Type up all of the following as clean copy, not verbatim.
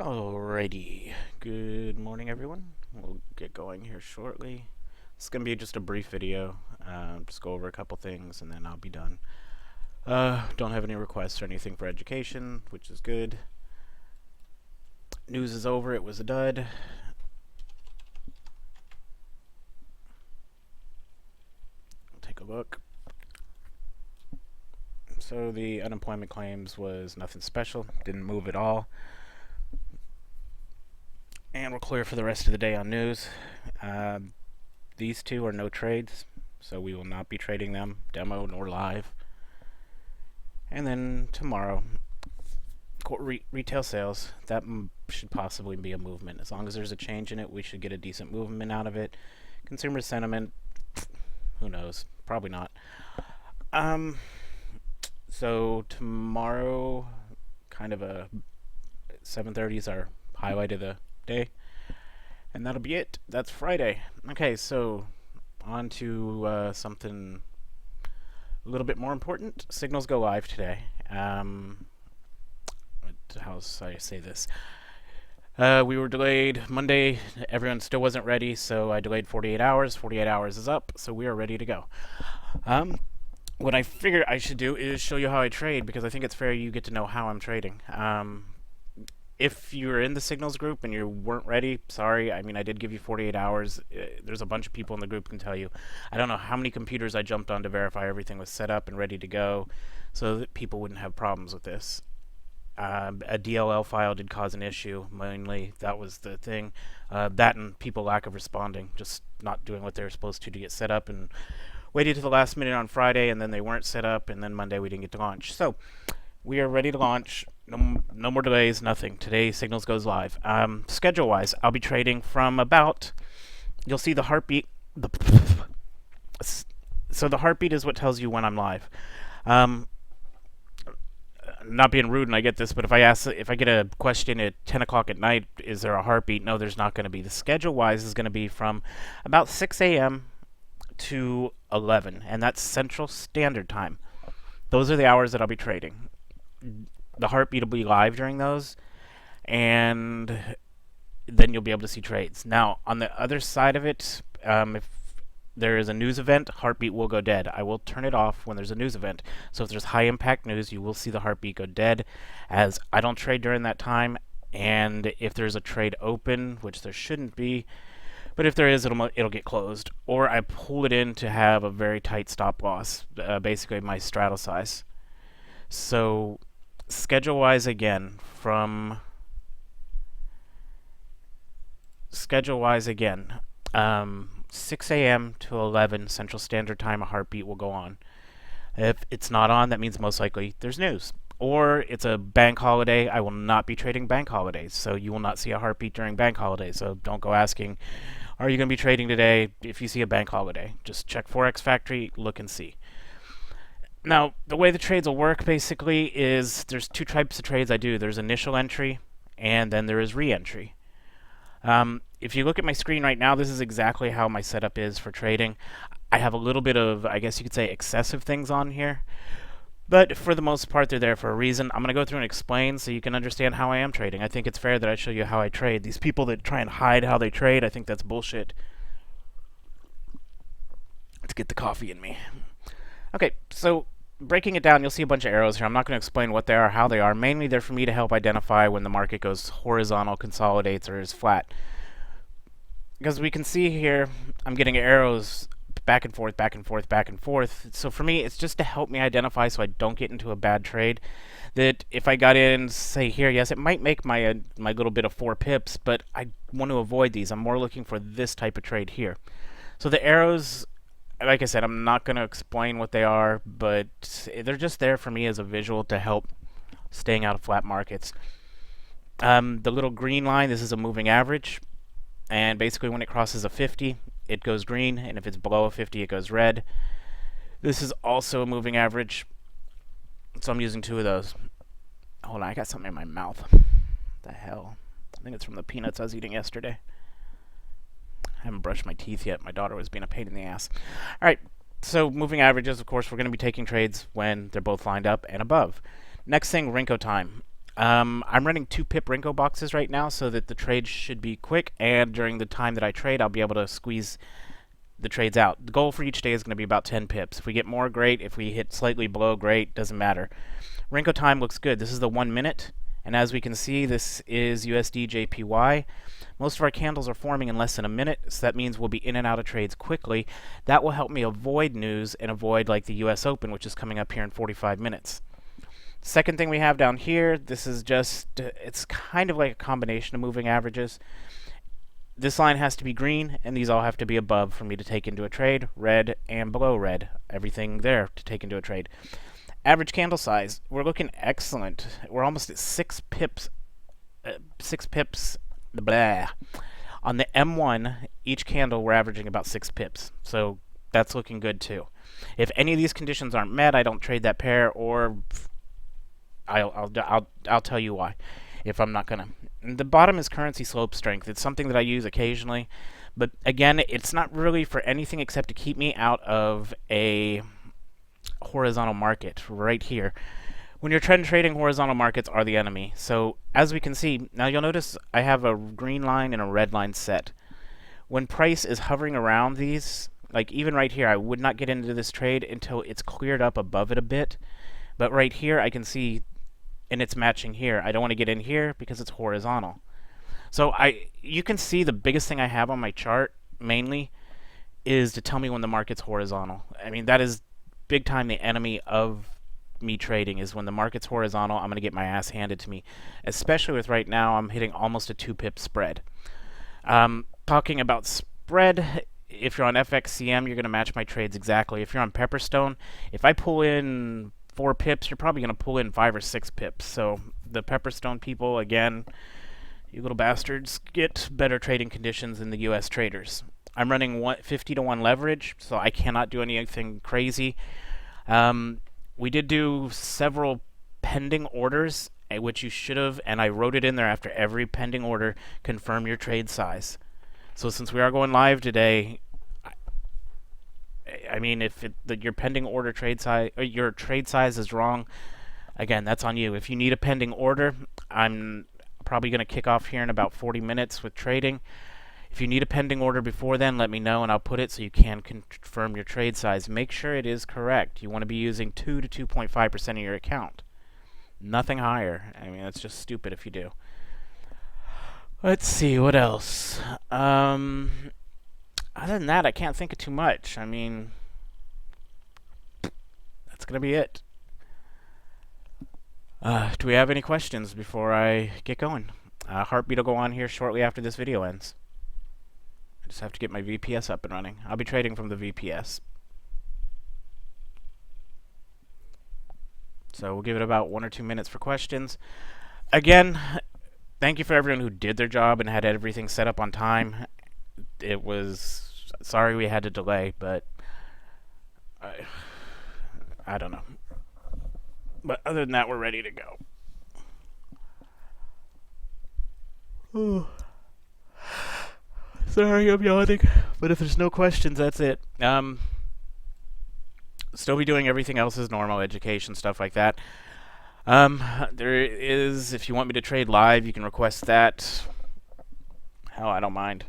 Alrighty, good morning everyone. We'll get going here shortly. It's going to be just a brief video, just go over a couple things and then I'll be done. Don't have any requests or anything for education, which is good. News is over, it was a dud. Take a look. So the unemployment claims was nothing special, didn't move at all. And we're clear for the rest of the day on news. These two are no trades, so we will not be trading them, demo nor live. And then tomorrow, retail sales, that should possibly be a movement. As long as there's a change in it, we should get a decent movement out of it. Consumer sentiment, who knows? Probably not. So tomorrow, kind of a 7:30 is our highlight of the day. And that'll be it. That's Friday. Okay, so on to something a little bit more important. Signals go live today. How do I say this? We were delayed Monday. Everyone still wasn't ready, so I delayed 48 hours. 48 hours is up, so we are ready to go. What I figured I should do is show you how I trade, because I think it's fair you get to know how I'm trading. If you're in the signals group and you weren't ready, sorry. I mean, I did give you 48 hours. There's a bunch of people in the group who can tell you. I don't know how many computers I jumped on to verify everything was set up and ready to go so that people wouldn't have problems with this. A DLL file did cause an issue, mainly. That was the thing. That and people lack of responding, just not doing what they were supposed to get set up, and waited to the last minute on Friday, and then they weren't set up, and then Monday we didn't get to launch. So we are ready to launch. No more delays, nothing. Today, Signals goes live. Schedule-wise, I'll be trading from about... You'll see the heartbeat. So the heartbeat is what tells you when I'm live. Not being rude, and I get this, but if I get a question at 10 o'clock at night, is there a heartbeat? No, there's not going to be. The schedule-wise is going to be from about 6 a.m. to 11, and that's Central Standard Time. Those are the hours that I'll be trading. The heartbeat will be live during those, and then you'll be able to see trades. Now, on the other side of it, if there is a news event, heartbeat will go dead. I will turn it off when there's a news event. So if there's high impact news, you will see the heartbeat go dead, as I don't trade during that time. And if there's a trade open, which there shouldn't be, but if there is, it'll get closed. Or I pull it in to have a very tight stop loss, basically my straddle size. So schedule-wise again, 6 a.m. to 11 Central Standard Time, a heartbeat will go on. If it's not on, that means most likely there's news. Or it's a bank holiday. I will not be trading bank holidays, so you will not see a heartbeat during bank holidays. So don't go asking, are you going to be trading today if you see a bank holiday? Just check Forex Factory, look and see. Now, the way the trades will work basically is there's two types of trades I do. There's initial entry, and then there is re-entry. If you look at my screen right now, this is exactly how my setup is for trading. I have a little bit of, I guess you could say, excessive things on here. But for the most part, they're there for a reason. I'm going to go through and explain so you can understand how I am trading. I think it's fair that I show you how I trade. These people that try and hide how they trade, I think that's bullshit. Let's get the coffee in me. Okay, so breaking it down, you'll see a bunch of arrows here. I'm not going to explain what they are, how they are. Mainly they're for me to help identify when the market goes horizontal, consolidates, or is flat. Because we can see here, I'm getting arrows back and forth, back and forth, back and forth. So for me, it's just to help me identify so I don't get into a bad trade. That if I got in, say here, yes, it might make my little bit of 4 pips, but I want to avoid these. I'm more looking for this type of trade here. So the arrows, like I said, I'm not going to explain what they are, but they're just there for me as a visual to help staying out of flat markets. The little green line, this is a moving average. And basically when it crosses a 50, it goes green, and if it's below a 50, it goes red. This is also a moving average, so I'm using 2 of those. Hold on, I got something in my mouth. What the hell? I think it's from the peanuts I was eating yesterday. I haven't brushed my teeth yet. My daughter was being a pain in the ass. Alright, so moving averages, of course, we're going to be taking trades when they're both lined up and above. Next thing, Renko time. I'm running 2 pip Renko boxes right now so that the trade should be quick, and during the time that I trade, I'll be able to squeeze the trades out. The goal for each day is going to be about 10 pips. If we get more, great. If we hit slightly below, great. Doesn't matter. Renko time looks good. This is the 1 minute, and as we can see, this is USD JPY. Most of our candles are forming in less than a minute, so that means we'll be in and out of trades quickly. That will help me avoid news and avoid like the US Open, which is coming up here in 45 minutes. Second thing we have down here, this is just, it's kind of like a combination of moving averages. This line has to be green, and these all have to be above for me to take into a trade. Red and below red. Everything there to take into a trade. Average candle size, we're looking excellent. We're almost at 6 pips. 6 pips. Blah. On the M1, each candle we're averaging about 6 pips. So that's looking good too. If any of these conditions aren't met, I don't trade that pair, or I'll tell you why if I'm not gonna. The bottom is currency slope strength. It's something that I use occasionally, but again, it's not really for anything except to keep me out of a horizontal market right here. When you're trend trading, horizontal markets are the enemy. So as we can see, now you'll notice I have a green line and a red line set. When price is hovering around these, like even right here, I would not get into this trade until it's cleared up above it a bit. But right here, I can see, and it's matching here. I don't want to get in here because it's horizontal. So you can see the biggest thing I have on my chart mainly is to tell me when the market's horizontal. I mean, that is big time the enemy of me trading, is when the market's horizontal, I'm going to get my ass handed to me. Especially with right now, I'm hitting almost a 2-pip spread. Talking about spread, if you're on FXCM, you're going to match my trades exactly. If you're on Pepperstone, if I pull in 4 pips, you're probably going to pull in 5 or 6 pips. So the Pepperstone people, again, you little bastards, get better trading conditions than the US traders. I'm running 50 to 1 leverage, so I cannot do anything crazy. We did do several pending orders, which you should have, and I wrote it in there after every pending order, confirm your trade size. So since we are going live today, I mean, if your pending order trade size, or your trade size is wrong, again, that's on you. If you need a pending order, I'm probably going to kick off here in about 40 minutes with trading. If you need a pending order before then, let me know and I'll put it so you can confirm your trade size. Make sure it is correct. You want to be using 2 to 2.5% of your account. Nothing higher. I mean, that's just stupid if you do. Let's see, what else? Other than that, I can't think of too much. I mean, that's going to be it. Do we have any questions before I get going? Heartbeat will go on here shortly after this video ends. I just have to get my VPS up and running. I'll be trading from the VPS. So we'll give it about 1 or 2 minutes for questions. Again, thank you for everyone who did their job and had everything set up on time. It was, sorry we had to delay, but I don't know. But other than that, we're ready to go. Oh. Sorry, I'm yawning. But if there's no questions, that's it. Still be doing everything else as normal, education, stuff like that. There is, if you want me to trade live, you can request that. Hell, I don't mind.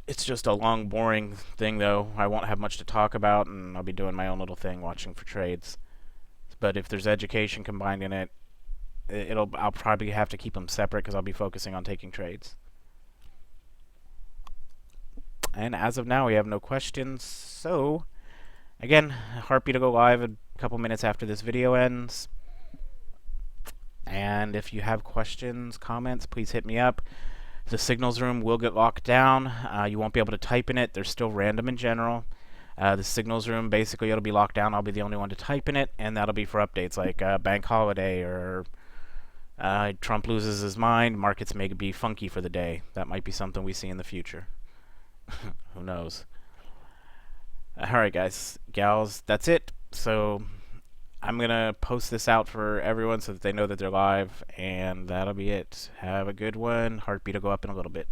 It's just a long, boring thing, though. I won't have much to talk about, and I'll be doing my own little thing, watching for trades. But if there's education combined in it, I'll probably have to keep them separate because I'll be focusing on taking trades. And as of now, we have no questions. So, again, Heartbeat will go live a couple minutes after this video ends. And if you have questions, comments, please hit me up. The signals room will get locked down. You won't be able to type in it. They're still random in general. The signals room, basically, it'll be locked down. I'll be the only one to type in it, and that'll be for updates like bank holiday or Trump loses his mind, markets may be funky for the day. That might be something we see in the future. Who knows? Alright guys, gals, that's it. So I'm going to post this out for everyone so that they know that they're live, and that'll be it. Have a good one. Heartbeat will go up in a little bit.